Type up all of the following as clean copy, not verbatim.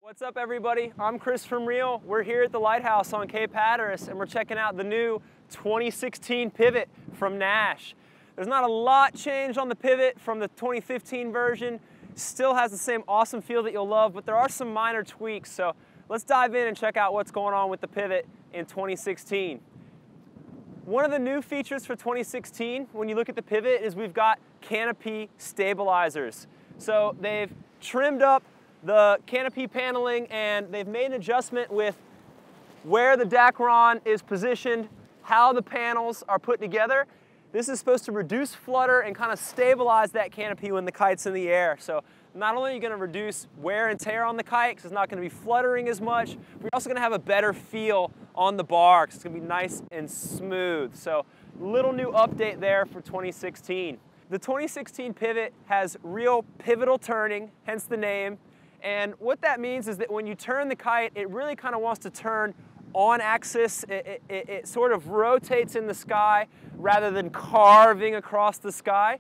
What's up, everybody? I'm Chris from Reel. We're here at the Lighthouse on Cape Hatteras, and we're checking out the new 2016 pivot from Nash. There's not a lot changed on the pivot from the 2015 version. Still has the same awesome feel that you'll love, but there are some minor tweaks. So let's dive in and check out what's going on with the pivot in 2016. One of the new features for 2016, when you look at the pivot, is we've got Canopy Stabilizers. So they've trimmed up the canopy paneling, and they've made an adjustment with where the Dacron is positioned, how the panels are put together. This is supposed to reduce flutter and kind of stabilize that canopy when the kite's in the air. So not only are you going to reduce wear and tear on the kite, because it's not going to be fluttering as much, we're also going to have a better feel on the bar, because it's going to be nice and smooth. So little new update there for 2016. The 2016 pivot has real pivotal turning, hence the name. And what that means is that when you turn the kite, it really kind of wants to turn on axis. It sort of rotates in the sky rather than carving across the sky.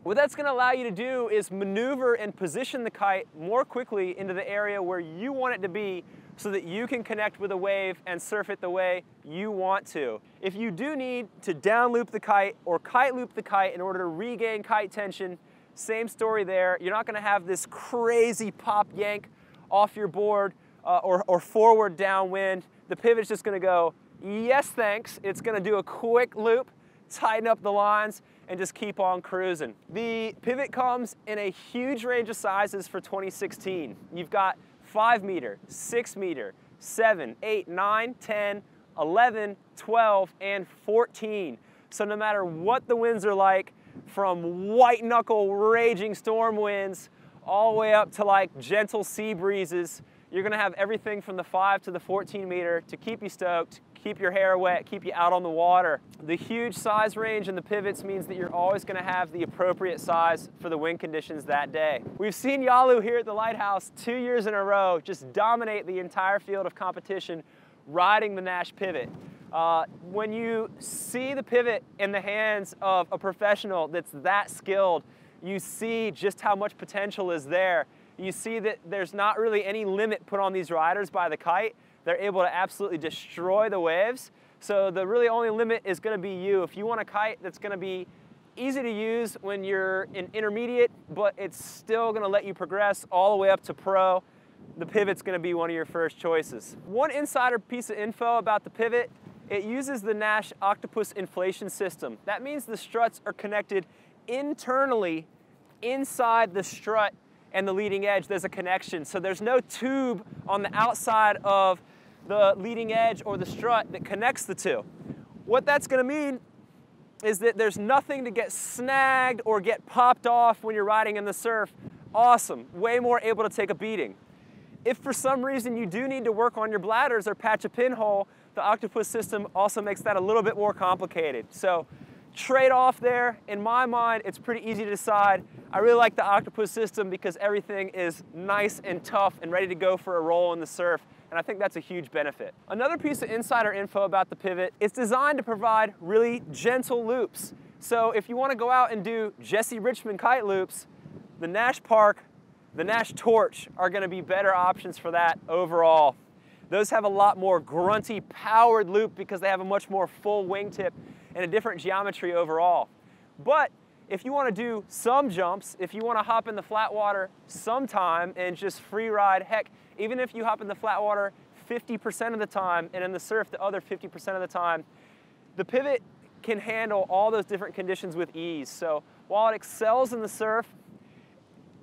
What that's going to allow you to do is maneuver and position the kite more quickly into the area where you want it to be, so that you can connect with a wave and surf it the way you want to. If you do need to down loop the kite or kite loop the kite in order to regain kite tension, same story there. You're not going to have this crazy pop yank off your board or forward downwind. The pivot's just going to go, yes thanks. It's going to do a quick loop, tighten up the lines, and just keep on cruising. The pivot comes in a huge range of sizes for 2016. You've got 5 meter, 6 meter, 7, 8, 9, 10, 11, 12, and 14. So no matter what the winds are like, from white knuckle raging storm winds all the way up to like gentle sea breezes, you're going to have everything from the 5 to the 14 meter to keep you stoked, keep your hair wet, keep you out on the water. The huge size range in the pivots means that you're always going to have the appropriate size for the wind conditions that day. We've seen Yalu here at the Lighthouse 2 years in a row just dominate the entire field of competition riding the Nash pivot. When you see the pivot in the hands of a professional that's that skilled, you see just how much potential is there. You see that there's not really any limit put on these riders by the kite. They're able to absolutely destroy the waves. So the really only limit is going to be you. If you want a kite that's going to be easy to use when you're in intermediate, but it's still going to let you progress all the way up to pro, the pivot's going to be one of your first choices. One insider piece of info about the pivot: it uses the Nash Octopus inflation system. That means the struts are connected internally inside the strut and the leading edge. There's a connection. So there's no tube on the outside of the leading edge or the strut that connects the two. What that's going to mean is that there's nothing to get snagged or get popped off when you're riding in the surf. Awesome. Way more able to take a beating. If for some reason you do need to work on your bladders or patch a pinhole, the Octopus system also makes that a little bit more complicated. So trade-off there, in my mind, it's pretty easy to decide. I really like the Octopus system because everything is nice and tough and ready to go for a roll in the surf, and I think that's a huge benefit. Another piece of insider info about the pivot: it's designed to provide really gentle loops. So if you want to go out and do Jesse Richmond kite loops, the Nash Park, the Nash Torch are going to be better options for that overall. Those have a lot more grunty, powered loop because they have a much more full wingtip and a different geometry overall. But if you want to do some jumps, if you want to hop in the flat water sometime and just free ride, heck, even if you hop in the flat water 50% of the time and in the surf the other 50% of the time, the pivot can handle all those different conditions with ease. So while it excels in the surf,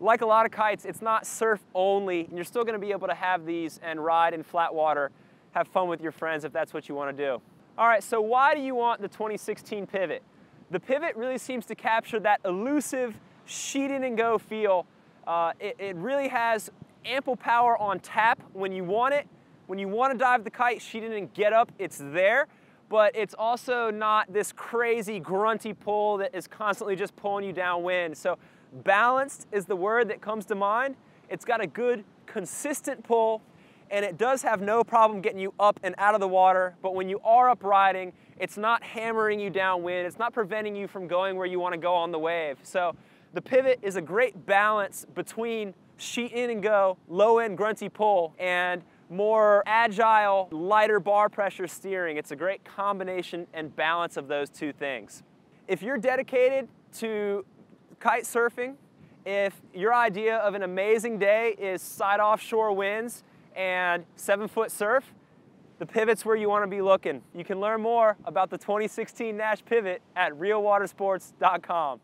like a lot of kites, it's not surf only, and you're still going to be able to have these and ride in flat water, have fun with your friends if that's what you want to do. All right, so why do you want the 2016 pivot? The pivot really seems to capture that elusive sheet in and go feel. It really has ample power on tap when you want it. When you want to dive the kite, sheet in and get up, it's there. But it's also not this crazy grunty pull that is constantly just pulling you downwind. So balanced is the word that comes to mind. It's got a good, consistent pull, and it does have no problem getting you up and out of the water. But when you are up riding, it's not hammering you downwind. It's not preventing you from going where you want to go on the wave. So the pivot is a great balance between sheet in and go, low end grunty pull, and more agile, lighter bar pressure steering. It's a great combination and balance of those two things. If you're dedicated to kite surfing, if your idea of an amazing day is side offshore winds and 7-foot surf, the pivot's where you want to be looking. You can learn more about the 2016 Nash pivot at realwatersports.com.